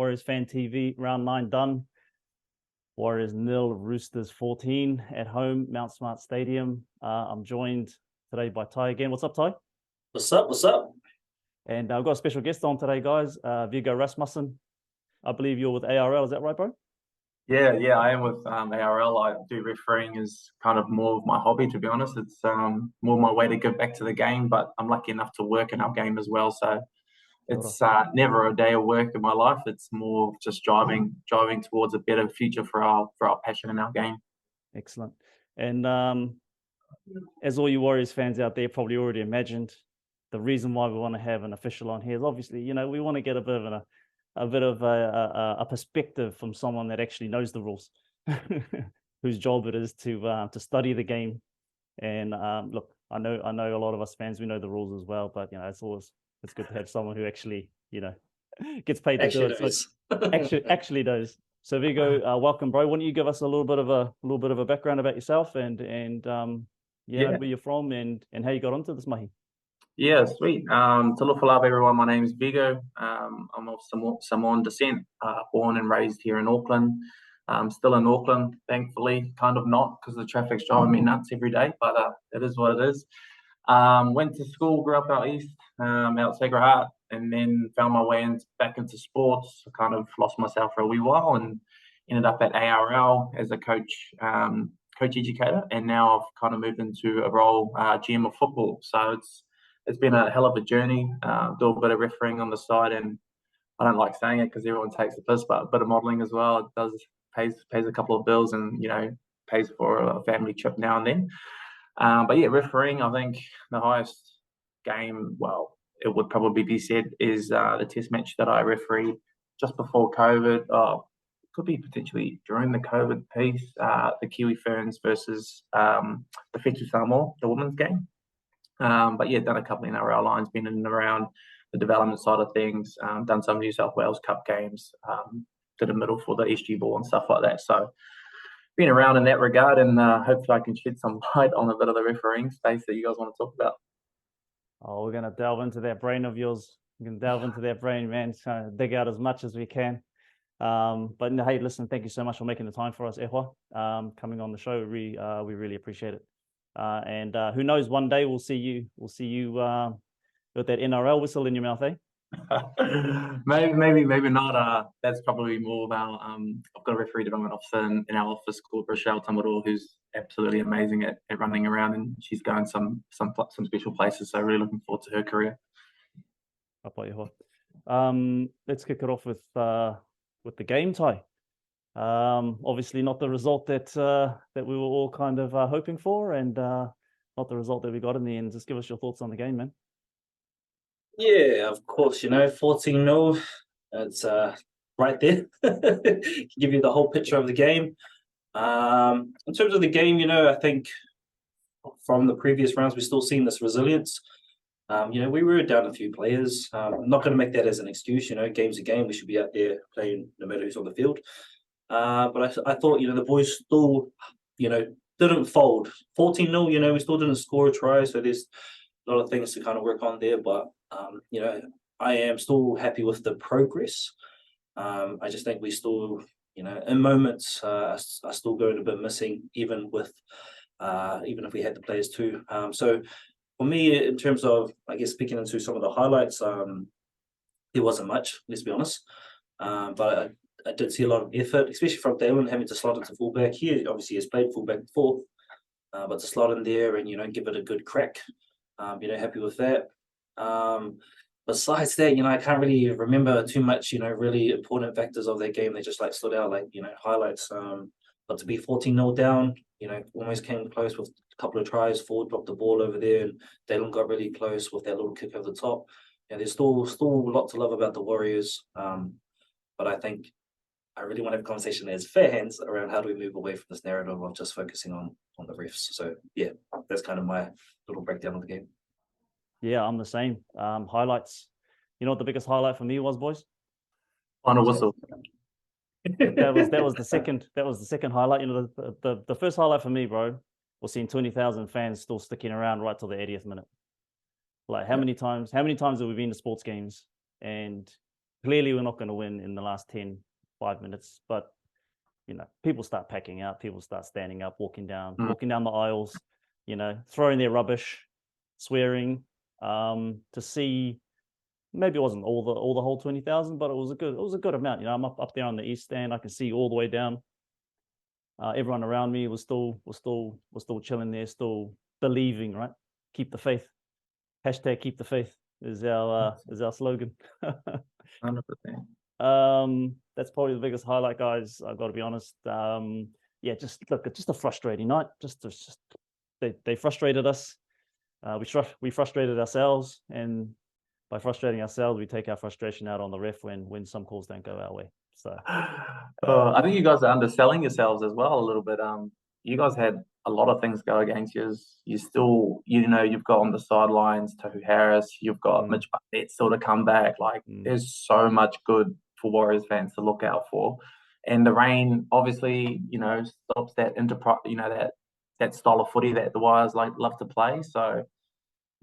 Warriors Fan TV, round 9 done. Warriors 0, Roosters 14 at home, Mount Smart Stadium. I'm joined today by Ty again. What's up, Ty? What's up? What's up? And I've got a special guest on today, guys. Viggo Rasmussen. I believe you're with ARL. Is that right, bro? Yeah, I am with ARL. I do refereeing as kind of more of my hobby, to be honest. It's more my way to give back to the game, but I'm lucky enough to work in our game as well. So it's never a day of work in my life. It's more just driving towards a better future for our passion in our game. Excellent. And as all you Warriors fans out there probably already imagined, the reason why we want to have an official on here is obviously, we want to get a bit of a perspective from someone that actually knows the rules, whose job it is to study the game. And look, I know a lot of us fans, we know the rules as well, but it's good to have someone who actually gets paid to do it. So actually does. So Viggo, welcome, bro. Why don't you give us a little bit of a background about yourself and where you're from and how you got onto this mahi? Yeah, sweet. Talofa lava, everyone. My name is Viggo. I'm of Samoan descent, born and raised here in Auckland. Still in Auckland, thankfully. Kind of not, because the traffic's driving me nuts every day, but it is what it is. Went to school, grew up out east, out Sacred Heart, and then found my way back into sports. I kind of lost myself for a wee while and ended up at ARL as a coach educator, and now I've kind of moved into a role GM of football. So it's been a hell of a journey. Do a bit of refereeing on the side, and I don't like saying it because everyone takes the piss, but a bit of modelling as well. It does pays a couple of bills, and pays for a family trip now and then. But yeah, refereeing, I think the highest game, well, it would probably be said, is the test match that I refereed just before COVID. Could be potentially during the COVID piece, the Kiwi Ferns versus the Whetū Samoa, the women's game. But yeah, done a couple of NRL lines, been in and around the development side of things, done some New South Wales Cup games, did a middle for the SG ball and stuff like that. So been around in that regard, and hopefully I can shed some light on a bit of the refereeing space that you guys want to talk about. Oh, we're going to delve into that brain of yours. We're going to delve into that brain, man. Trying to dig out as much as we can. But no, hey, listen, thank you so much for making the time for us, Ehua, coming on the show. We really appreciate it. And who knows, one day we'll see you with that NRL whistle in your mouth, eh? maybe not. That's probably more of our I've got a referee development officer in our office called Rochelle Tamarua, who's absolutely amazing at running around, and she's going some special places. So really looking forward to her career. Let's kick it off with the game, Ty. Obviously not the result that we were all kind of hoping for, and not the result that we got in the end. Just give us your thoughts on the game, man. Yeah, of course, 14-0, it's right there. Give you the whole picture of the game. In terms of the game, I think from the previous rounds, we're still seeing this resilience. We were down a few players. I'm not going to make that as an excuse. Game's a game. We should be out there playing no matter who's on the field. But I thought, the boys still, didn't fold. 14-0, we still didn't score a try. So there's a lot of things to kind of work on there. But, I am still happy with the progress. I just think we still, in moments, are still going a bit missing, even if we had the players too. So for me, in terms of, I guess, picking into some of the highlights, there wasn't much, let's be honest. But I did see a lot of effort, especially from Dallin having to slot into fullback. He obviously has played fullback before, but to slot in there and, give it a good crack, happy with that. Besides that, I can't really remember too much, really important factors of that game. They just stood out highlights. But to be 14-0 down, almost came close with a couple of tries. Ford dropped the ball over there, and Dallin got really close with that little kick over the top. There's still a lot to love about the Warriors. But I think I really want to have a conversation as fans around how do we move away from this narrative of just focusing on the refs. So yeah, that's kind of my little breakdown of the game. Yeah, I'm the same. Highlights. You know what the biggest highlight for me was, boys? Final whistle. That was the second highlight. The first highlight for me, bro, was seeing 20,000 fans still sticking around right till the 80th minute. How many times have we been to sports games and Clearly, we're not going to win in the last 5 minutes, but people start packing out, people start standing up, walking down the aisles, throwing their rubbish, swearing, to see. Maybe it wasn't all the whole 20,000, but it was a good amount. I'm up there on the east stand. I can see all the way down. Everyone around me was still chilling there, still believing. Right, keep the faith. Hashtag keep the faith is our slogan. 100%. That's probably the biggest highlight, guys. I've got to be honest. Just a frustrating night. They frustrated us. We frustrated ourselves, and by frustrating ourselves, we take our frustration out on the ref when some calls don't go our way. So, I think you guys are underselling yourselves as well a little bit. You guys had a lot of things go against you. You still, you've got on the sidelines Tohu Harris. You've got Mitch Barnett still to come back. Like, there's so much good for Warriors fans to look out for. And the rain, obviously, stops that that style of footy that the Warriors love to play. So,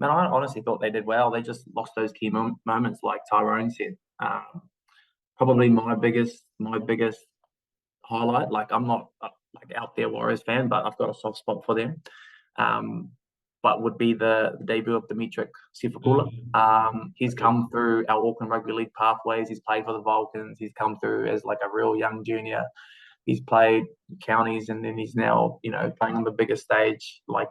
man, I honestly thought they did well. They just lost those key moments, like Tyrone said. Probably my biggest highlight. Like, I'm not out there Warriors fan, but I've got a soft spot for them. But would be the debut of Dimitri Sifakula. He's come through our Auckland Rugby League pathways. He's played for the Vulcans. He's come through as like a real young junior. He's played counties, and then he's now playing on the bigger stage. Like,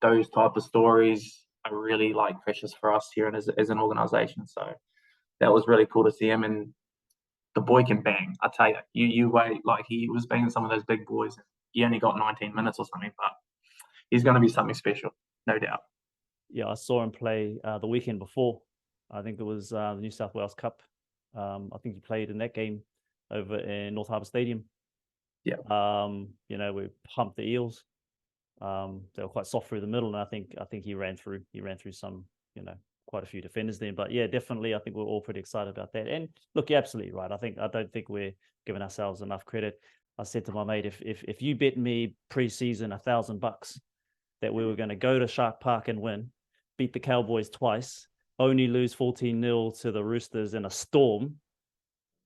those type of stories are really precious for us here and as an organisation. So that was really cool to see him, and the boy can bang. I tell you, you wait. He was banging some of those big boys. He only got 19 minutes or something, but he's going to be something special, no doubt. Yeah, I saw him play the weekend before. I think it was the New South Wales Cup. I think he played in that game over in North Harbour Stadium. Yeah. We pumped the Eels. They were quite soft through the middle, and I think he ran through some, quite a few defenders there. But yeah, definitely, I think we're all pretty excited about that. And look, you're absolutely right. I don't think we're giving ourselves enough credit. I said to my mate, if you bet me pre-season $1,000 that we were going to go to Shark Park and win, beat the Cowboys twice, only lose 14-0 to the Roosters in a storm,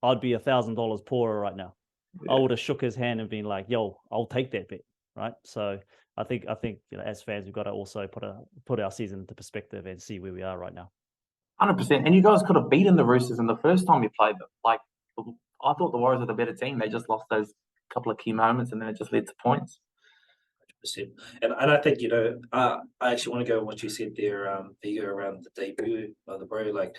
I'd be $1,000 poorer right now. Yeah. I would have shook his hand and been like, "Yo, I'll take that bet." Right. So I think as fans, we've got to also put our season into perspective and see where we are right now. 100%. And you guys could have beaten the Roosters in the first time you played them. I thought the Warriors were the better team. They just lost those couple of key moments, and then it just led to points. 100%. And I think I actually want to go on what you said there, Viggo, around the debut of the bro. Like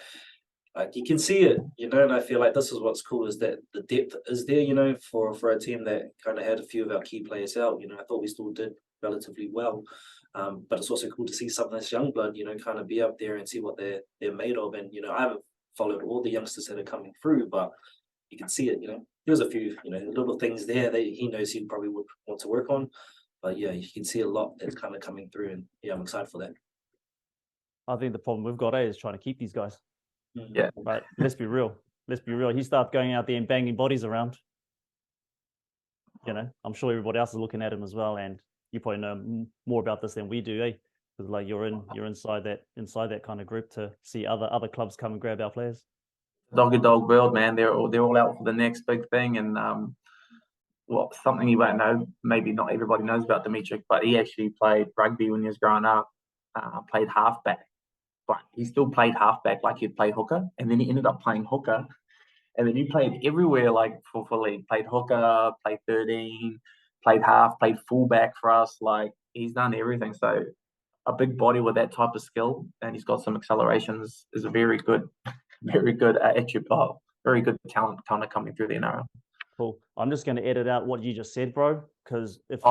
you can see it, and I feel like this is what's cool, is that the depth is there, for a team that kind of had a few of our key players out. I thought we still did relatively well, but it's also cool to see some of this young blood, kind of be up there and see what they're made of. And I haven't followed all the youngsters that are coming through, but you can see it. There's a few little things there that he knows he probably would want to work on, but yeah, you can see a lot that's kind of coming through, and yeah, I'm excited for that. I think the problem we've got is trying to keep these guys. Yeah. But let's be real. He starts going out there and banging bodies around. I'm sure everybody else is looking at him as well, and you probably know more about this than we do, eh? Because you're inside that kind of group to see other clubs come and grab our players. Dog world, man. They're all out for the next big thing, and something you won't know. Maybe not everybody knows about Dimitri, but he actually played rugby when he was growing up. Played halfback. But he still played halfback like he'd play hooker, and then he ended up playing hooker, and then he played everywhere for league. Played hooker, played 13, played half, played fullback for us. He's done everything. So a big body with that type of skill, and he's got some accelerations, is a very good attribute. Very good talent kind of coming through the NRL. Cool. I'm just going to edit out what you just said, bro, because if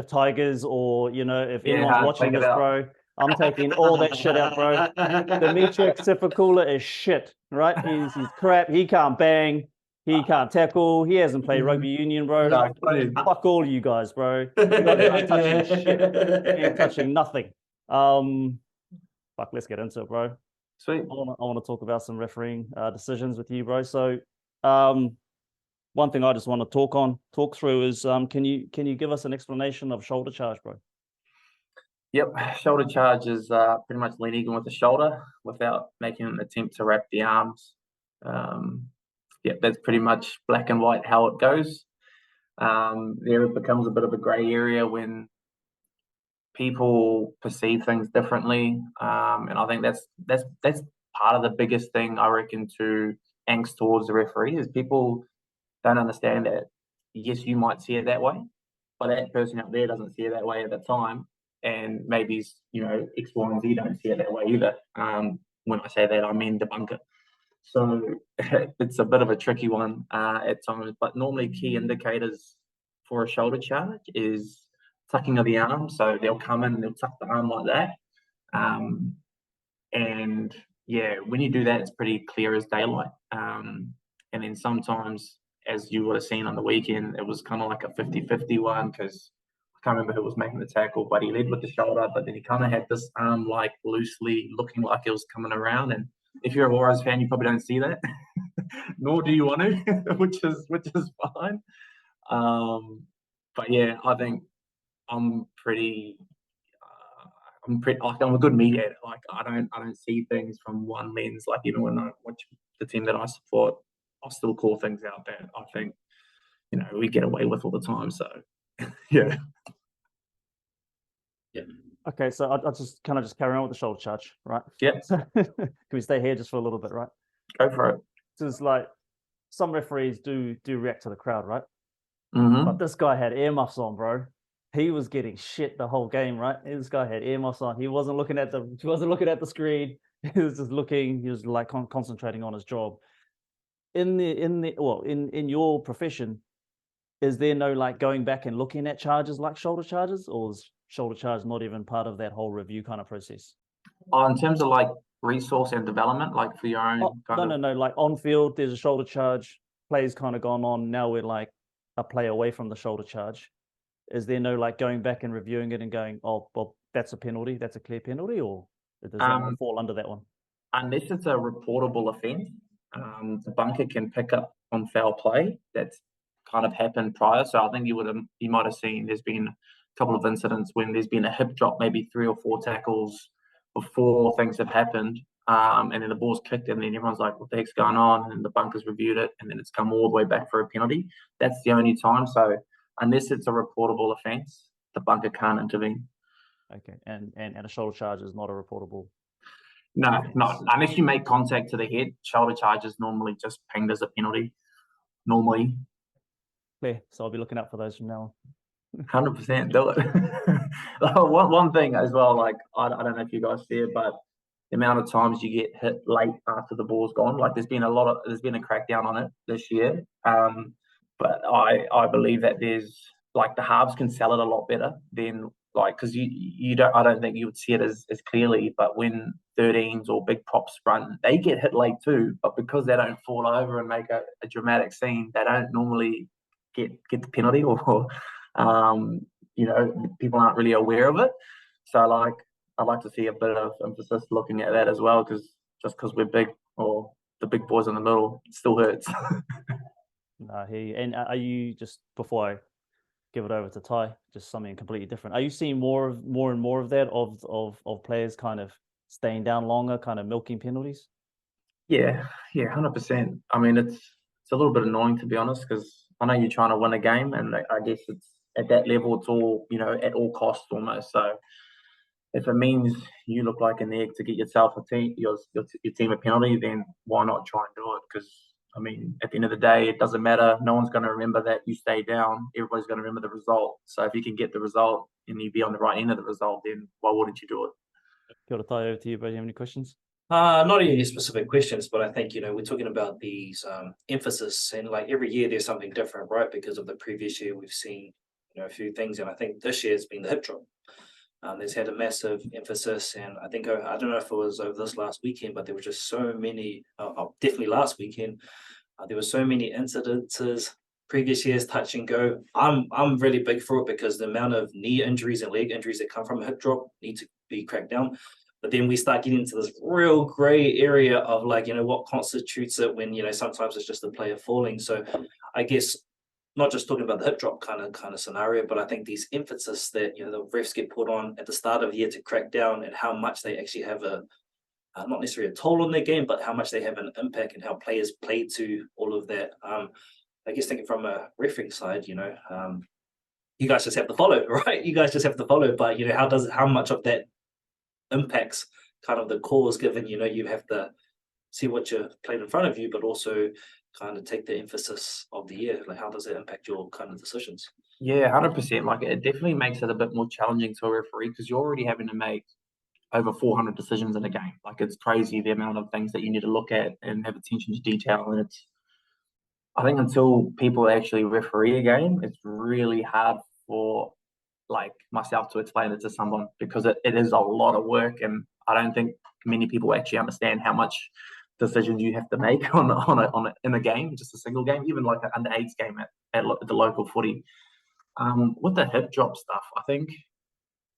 Tigers or if anyone's watching this, bro, I'm taking all that shit out, bro. Dimitri Sifakula is shit, right? He's crap. He can't bang. He can't tackle. He hasn't played rugby union, bro. No, fuck all you guys, bro. You guys aren't touching shit. You ain't touching nothing. Let's get into it, bro. Sweet. I want to talk about some refereeing decisions with you, bro. So, one thing I just want to talk through is, can you give us an explanation of shoulder charge, bro? Yep, shoulder charge is pretty much leaning in with the shoulder without making an attempt to wrap the arms. yeah, that's pretty much black and white how it goes. There it becomes a bit of a grey area when people perceive things differently, and I think that's part of the biggest thing I reckon to angst towards the referee is people don't understand that. Yes, you might see it that way, but that person out there doesn't see it that way at the time, and maybe X, Y, and Z don't see it that way either. When I say that, I mean debunker. So it's a bit of a tricky one at times, but normally key indicators for a shoulder charge is tucking of the arm. So they'll come in and they'll tuck the arm like that. And yeah, when you do that, it's pretty clear as daylight. And then sometimes, as you would have seen on the weekend, it was kind of like a 50-50 one because I can't remember who was making the tackle, but he led with the shoulder, but then he kind of had this arm like loosely looking like it was coming around. And if you're a Warriors fan, you probably don't see that, nor do you want to, which is fine. But yeah, I think I'm a good mediator. Like I don't see things from one lens. Like even when I watch the team that I support, I'll still call things out that I think we get away with all the time. So yeah. Yeah. Okay, so I'll just kind of just carry on with the shoulder charge, right? Yeah. So, can we stay here just for a little bit, right? Go for it. So it's like some referees do react to the crowd, right? Mm-hmm. But this guy had earmuffs on, bro. He was getting shit the whole game, right? This guy had earmuffs on. He wasn't looking at the screen. He was just looking. He was like concentrating on his job. In your profession, is there no like going back and looking at charges like shoulder charges, or is shoulder charge not even part of that whole review kind of process? In terms of like resource and development, like for your own no, like on field, there's a shoulder charge. Play's kind of gone on. Now we're like a play away from the shoulder charge. Is there no like going back and reviewing it and going, oh, well, that's a penalty, that's a clear penalty, or does that fall under that one? Unless it's a reportable offence, the bunker can pick up on foul play that's kind of happened prior. So I think you might have seen there's been a couple of incidents when there's been a hip drop, maybe 3 or 4 tackles before things have happened, and then the ball's kicked, and then everyone's like, "What the heck's going on?" And the bunker's reviewed it, and then it's come all the way back for a penalty. That's the only time. So unless it's a reportable offence, the bunker can't intervene. Okay, and a shoulder charge is not a reportable. No, not unless you make contact to the head. Shoulder charge is normally just pinged as a penalty. Normally. Yeah, so I'll be looking out for those from now on. 100% do it. one thing as well, like I don't know if you guys see it, but the amount of times you get hit late after the ball's gone, like there's been a crackdown on it this year. But I believe that there's like the halves can sell it a lot better than like because I don't think you would see it as clearly, but when 13s or big props run, they get hit late too, but because they don't fall over and make a dramatic scene, they don't normally get the penalty or people aren't really aware of it. So like I'd like to see a bit of emphasis looking at that as well, because just because we're big or the big boys in the middle, it still hurts. And are you, just before I give it over to Ty, just something completely different, are you seeing more and more of that of players kind of staying down longer, kind of milking penalties? Yeah, 100%. I mean, it's a little bit annoying, to be honest, because I know you're trying to win a game, and I guess it's at that level, it's all at all costs almost. So if it means you look like an egg to get yourself your team a penalty, then why not try and do it? Because I mean, at the end of the day, it doesn't matter. No one's going to remember that you stay down. Everybody's going to remember the result. So if you can get the result and you be on the right end of the result, then why wouldn't you do it? Kia ora, Ty, over to you, but do you have any questions? Not any specific questions, but I think, we're talking about these emphasis, and like every year there's something different, right? Because of the previous year, we've seen, a few things, and I think this year has been the hip drop. There's had a massive emphasis, and I think, I don't know if it was over this last weekend, but there were just so many, definitely last weekend, there were so many incidences, previous years touch and go. I'm really big for it because the amount of knee injuries and leg injuries that come from a hip drop need to be cracked down. But then we start getting into this real gray area of like, what constitutes it when, sometimes it's just a player falling. So I guess not just talking about the hip drop kind of scenario, but I think these emphasis that, the refs get put on at the start of the year to crack down and how much they actually have a not necessarily a toll on their game, but how much they have an impact and how players play to all of that. I guess thinking from a refereeing side, you guys just have to follow, right? You guys just have to follow, but how much of that impacts kind of the cause, given you have to see what you're playing in front of you, but also kind of take the emphasis of the year. Like, how does it impact your kind of decisions? Yeah, 100%. Like, it definitely makes it a bit more challenging to a referee because you're already having to make over 400 decisions in a game. Like, it's crazy the amount of things that you need to look at and have attention to detail. And I think until people actually referee a game, it's really hard for like myself to explain it to someone because it is a lot of work, and I don't think many people actually understand how much decisions you have to make in a game, just a single game, even like an under-8s game at the local footy. With the hip drop stuff, I think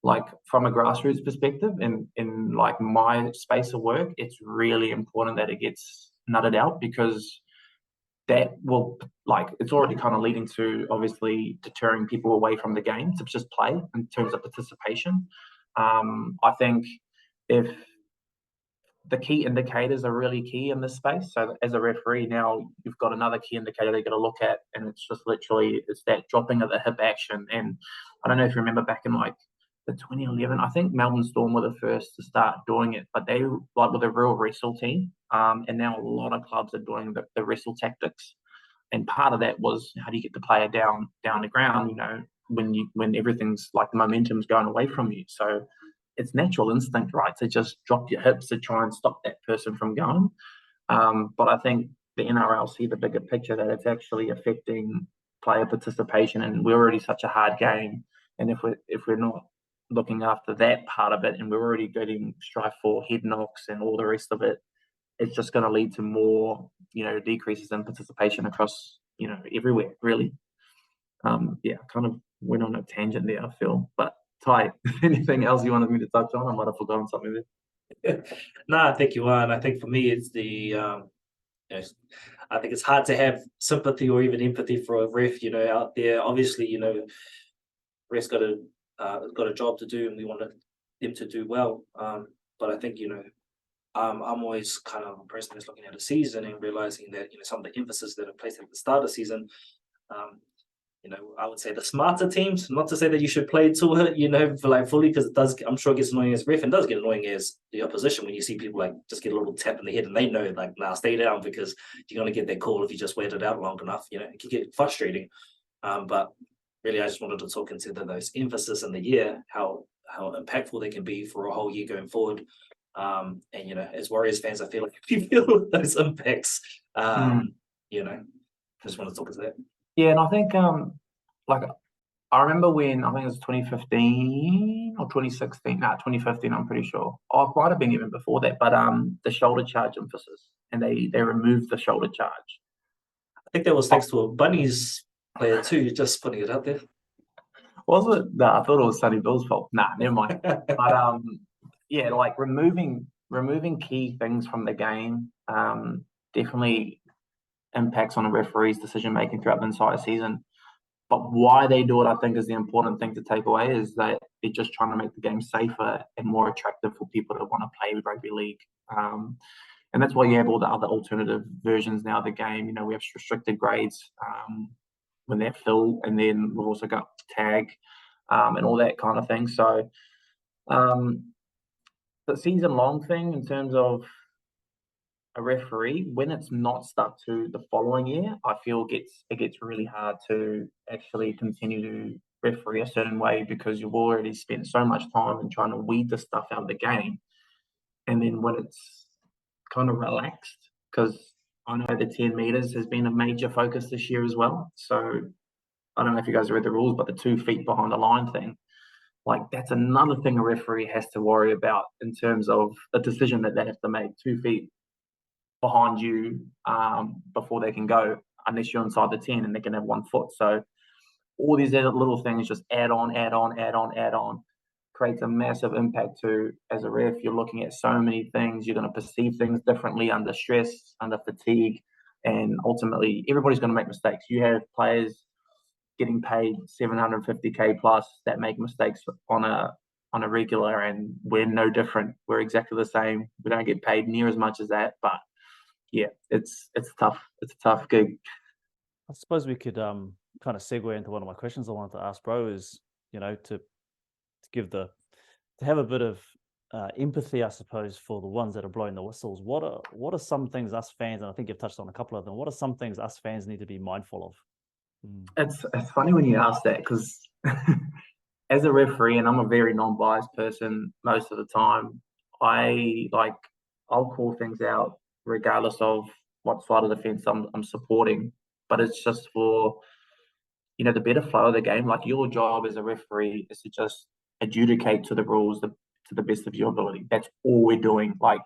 like from a grassroots perspective in like my space of work, it's really important that it gets nutted out because that will, like, it's already kind of leading to obviously deterring people away from the game to just play in terms of participation. I think if the key indicators are really key in this space, so as a referee now you've got another key indicator they're going to look at, and it's just literally it's that dropping of the hip action. And I don't know if you remember back in like the 2011, I think Melbourne Storm were the first to start doing it, but they like with a real wrestle team. And now a lot of clubs are doing the wrestle tactics. And part of that was how do you get the player down the ground, when everything's like the momentum's going away from you. So it's natural instinct, right, to just drop your hips to try and stop that person from going. But I think the NRL see the bigger picture that it's actually affecting player participation, and we're already such a hard game. And if we're not looking after that part of it, and we're already getting strife for head knocks and all the rest of it, it's just going to lead to more, decreases in participation across, everywhere, really. Yeah, kind of went on a tangent there, I feel. But Ty, anything else you wanted me to touch on? I might have forgotten something there. No, I think you are, and I think for me it's the I think it's hard to have sympathy or even empathy for a ref, out there. Obviously, refs got a job to do, and we want them to do well. But I think I'm always kind of a person that's looking at a season and realizing that some of the emphasis that are placed at the start of the season. I would say the smarter teams, not to say that you should play to it, for like fully, because it does, I'm sure it gets annoying as ref and does get annoying as the opposition when you see people like just get a little tap in the head and they know like, nah, stay down because you're going to get that call if you just wait it out long enough. It can get frustrating. But really, I just wanted to talk into those emphasis in the year, how impactful they can be for a whole year going forward. And as Warriors fans, I feel like if you feel those impacts, just want to talk to that. Yeah, and I think like I remember when I think it was 2015 or 2016. 2015. I'm pretty sure. Oh, it might have been even before that. But the shoulder charge emphasis, and they removed the shoulder charge. I think that was thanks to a Bunnies player too. Just putting it out there. Was it? No, I thought it was Sonny Bill's fault. Nah, never mind. But yeah, like removing key things from the game definitely impacts on a referee's decision making throughout the entire season. But why they do it, I think, is the important thing to take away, is that they're just trying to make the game safer and more attractive for people to want to play rugby league. And that's why you have all the other alternative versions now of the game. We have restricted grades when they're full, and then we've also got tag and all that kind of thing. So the season-long thing in terms of a referee, when it's not stuck to the following year, I feel it gets really hard to actually continue to referee a certain way because you've already spent so much time in trying to weed the stuff out of the game. And then when it's kind of relaxed, because I know the 10 meters has been a major focus this year as well. So I don't know if you guys read the rules, but the 2 feet behind the line thing, like that's another thing a referee has to worry about in terms of a decision that they have to make. 2 feet behind you before they can go, unless you're inside the 10 and they can have 1 foot. So all these little things just add on, creates a massive impact to, as a ref, you're looking at so many things. You're going to perceive things differently under stress, under fatigue, and ultimately everybody's going to make mistakes. You have players getting paid $750K plus that make mistakes on on a regular, and we're no different. We're exactly the same. We don't get paid near as much as that, but yeah, it's tough. It's a tough gig. I suppose we could kind of segue into one of my questions I wanted to ask, bro, is, you know, to have a bit of empathy, I suppose, for the ones that are blowing the whistles. What are some things us fans, and I think you've touched on a couple of them, what are some things us fans need to be mindful of? It's funny when you ask that, because as a referee, and I'm a very non-biased person most of the time, I'll call things out regardless of what side of the fence I'm supporting. But it's just for, you know, the better flow of the game. Like, your job as a referee is to just adjudicate to the rules to the best of your ability. That's all we're doing. Like,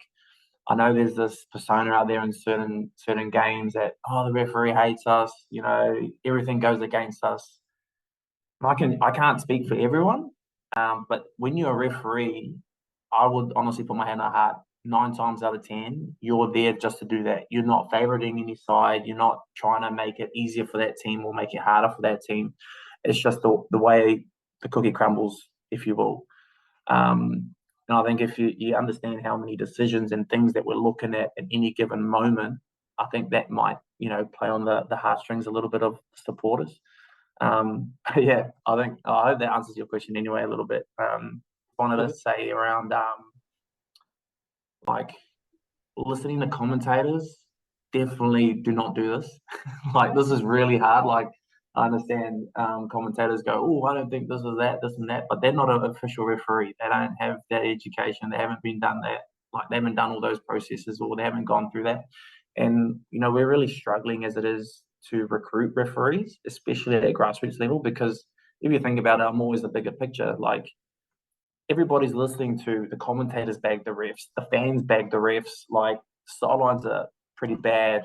I know there's this persona out there in certain games that, oh, the referee hates us, you know, everything goes against us. I can't speak for everyone, but when you're a referee, I would honestly put my hand on heart. 9 times out of 10, you're there just to do that. You're not favoriting any side. You're not trying to make it easier for that team or make it harder for that team. It's just the way the cookie crumbles, if you will. And I think if you understand how many decisions and things that we're looking at any given moment, I think that might, you know, play on the heartstrings a little bit of supporters. Yeah, I hope that answers your question anyway a little bit. Wanted to say around like, listening to commentators, definitely do not do this. Like, this is really hard. Like, I understand commentators go, oh, I don't think this is that, this and that, but they're not an official referee. They don't have that education. They haven't been done that. Like, they haven't done all those processes, or they haven't gone through that. And, you know, we're really struggling as it is to recruit referees, especially at grassroots level, because if you think about it, I'm always the bigger picture. Like, everybody's listening to the commentators bag the refs, the fans bag the refs, like, sidelines are pretty bad.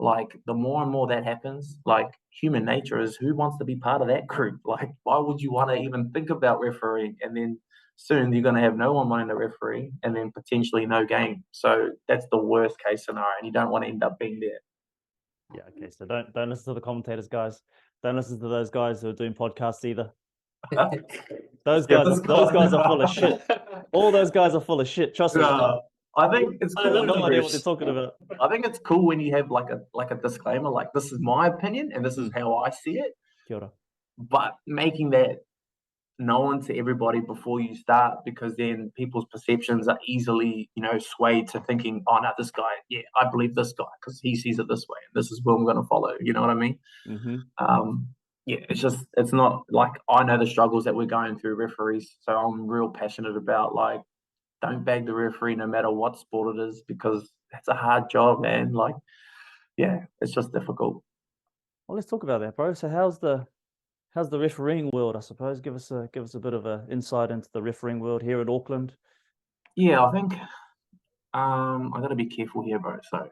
Like, the more and more that happens, like, human nature is, who wants to be part of that group? Like, why would you want to even think about refereeing? And then soon you're going to have no one wanting to referee, and then potentially no game. So that's the worst case scenario, and you don't want to end up being there. Yeah, okay. So don't listen to the commentators, guys. Don't listen to those guys who are doing podcasts either. Those guys are full of shit. All those guys are full of shit. Trust me. I think it's cool. I have no idea what they're talking about. I think it's cool when you have like a disclaimer, like, this is my opinion and this is how I see it. Kia ora. But making that known to everybody before you start, because then people's perceptions are easily, you know, swayed to thinking, oh no, this guy, yeah, I believe this guy because he sees it this way, and this is what I'm going to follow. You know what I mean? Mm-hmm. Yeah, it's not like, I know the struggles that we're going through, referees, so I'm real passionate about, like, don't bag the referee no matter what sport it is, because that's a hard job, man. Like, yeah, it's just difficult. Well, let's talk about that, bro. So how's the refereeing world, I suppose? Give us a bit of an insight into the refereeing world here at Auckland. Yeah, I think I got to be careful here, bro. So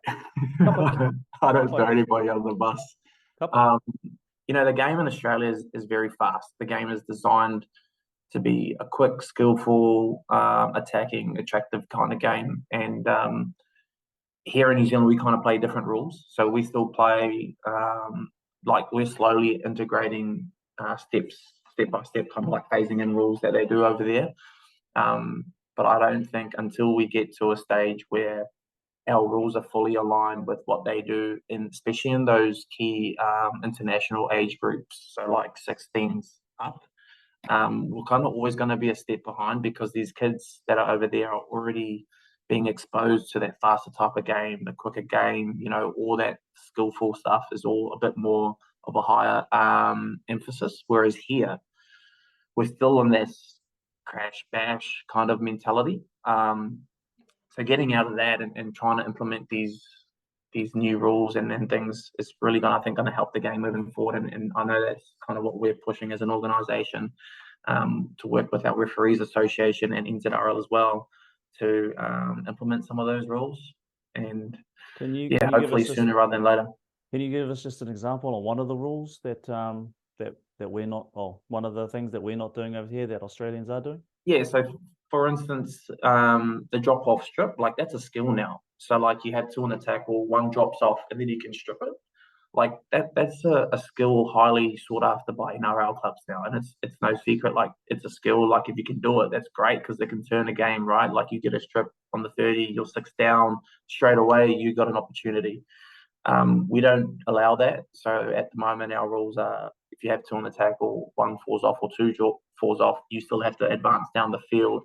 I don't throw anybody under the bus. You know, the game in Australia is very fast. The game is designed to be a quick, skillful, attacking, attractive kind of game. And here in New Zealand, we kind of play different rules. So we still play, like, we're slowly integrating step by step, kind of like phasing in rules that they do over there. But I don't think until we get to a stage where our rules are fully aligned with what they do, especially in those key international age groups, so like 16s up, we're kind of always going to be a step behind, because these kids that are over there are already being exposed to that faster type of game, the quicker game, you know, all that skillful stuff is all a bit more of a higher emphasis. Whereas here, we're still in this crash bash kind of mentality. So getting out of that and trying to implement these new rules and things is really going to help the game moving forward. And I know that's kind of what we're pushing as an organisation, to work with our referees association and NZRL as well to implement some of those rules. And hopefully sooner rather than later. Can you give us just an example on one of the rules that we're not, or one of the things that we're not doing over here that Australians are doing? Yeah, so for instance, the drop-off strip, like, that's a skill now. So, like, you have 2 in the tackle, 1 drops off, and then you can strip it. like that's a skill highly sought after by NRL clubs now, and it's no secret. Like it's a skill. Like if you can do it, that's great because they can turn a game, right? Like you get a strip on the 30, you're 6 down straight away. You got an opportunity. We don't allow that. So at the moment, our rules are if you have 2 on the tackle, 1 falls off or 2 falls off, you still have to advance down the field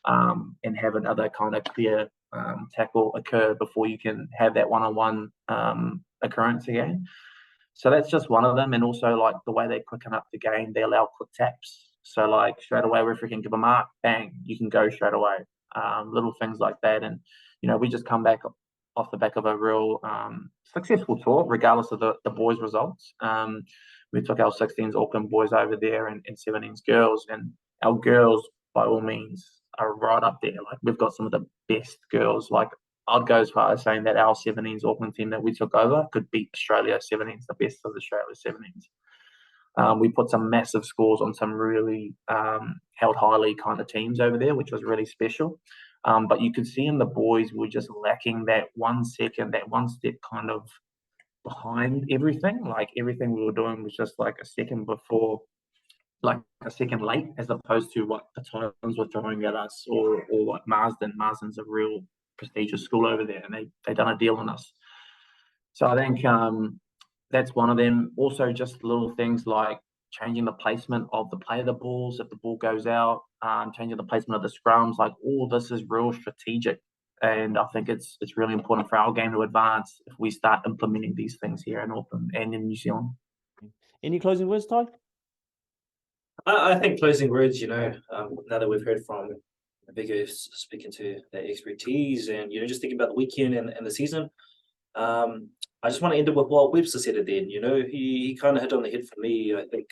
and have another kind of clear tackle occur before you can have that one-on-one occurrence again. So that's just one of them. And also like the way they quicken up the game, they allow quick taps. So like straight away, referee can give a mark, bang, you can go straight away. Little things like that. And, you know, we just come back off the back of a real successful tour, regardless of the boys' results. We took our 16s Auckland boys over there and 17s girls. And our girls, by all means, are right up there. Like we've got some of the best girls. Like I'd go as far as saying that our 17s Auckland team that we took over could beat Australia 17s, the best of Australia 17s. We put some massive scores on some really held highly kind of teams over there, which was really special. But you could see in the boys, we were just lacking that 1 second, that 1 step kind of behind everything. Like everything we were doing was just like a second before, like a second late, as opposed to what the Titans were throwing at us, or like Marsden. Marsden's a real prestigious school over there, and they done a deal on us. So I think that's one of them. Also, just little things like changing the placement of the play of the balls if the ball goes out, changing the placement of the scrums. Like all this is real strategic, and I think it's really important for our game to advance if we start implementing these things here in Auckland and in New Zealand. Any closing words, Ty? I think closing words, you know, now that we've heard from Viggo speaking to their expertise and, you know, just thinking about the weekend and the season, I just want to end it with what Webster said at the end. You know, he kind of hit on the head for me. I think,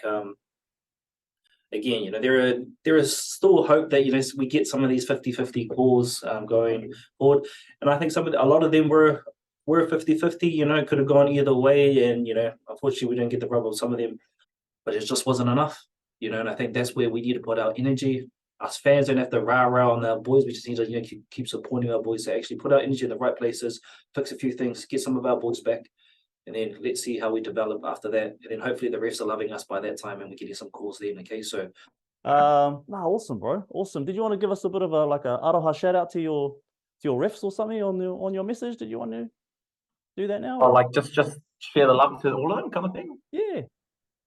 again, you know, there is still hope that, you know, we get some of these 50-50 calls going forward. And I think a lot of them were 50-50, you know, could have gone either way. And, you know, unfortunately, we didn't get the rub of some of them, but it just wasn't enough. You know, and I think that's where we need to put our energy. Us fans don't have to rah-rah on our boys. We just need to, you know, keep supporting our boys to actually put our energy in the right places, fix a few things, get some of our boys back, and then let's see how we develop after that. And then hopefully the refs are loving us by that time and we're getting some calls then, okay? So awesome, bro. Awesome. Did you want to give us a bit of a aroha shout out to your refs or something on your message? Did you want to do that now? Or like just share the love to all of them kind of thing?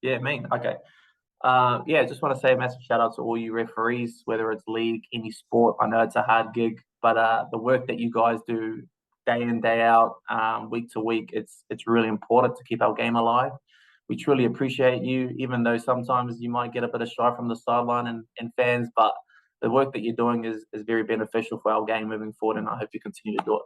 Yeah, mean. Okay. Just want to say a massive shout out to all you referees, whether it's league, any sport. I know it's a hard gig, but the work that you guys do day in, day out, week to week, it's really important to keep our game alive. We truly appreciate you, even though sometimes you might get a bit of shy from the sideline and fans, but the work that you're doing is very beneficial for our game moving forward, and I hope you continue to do it.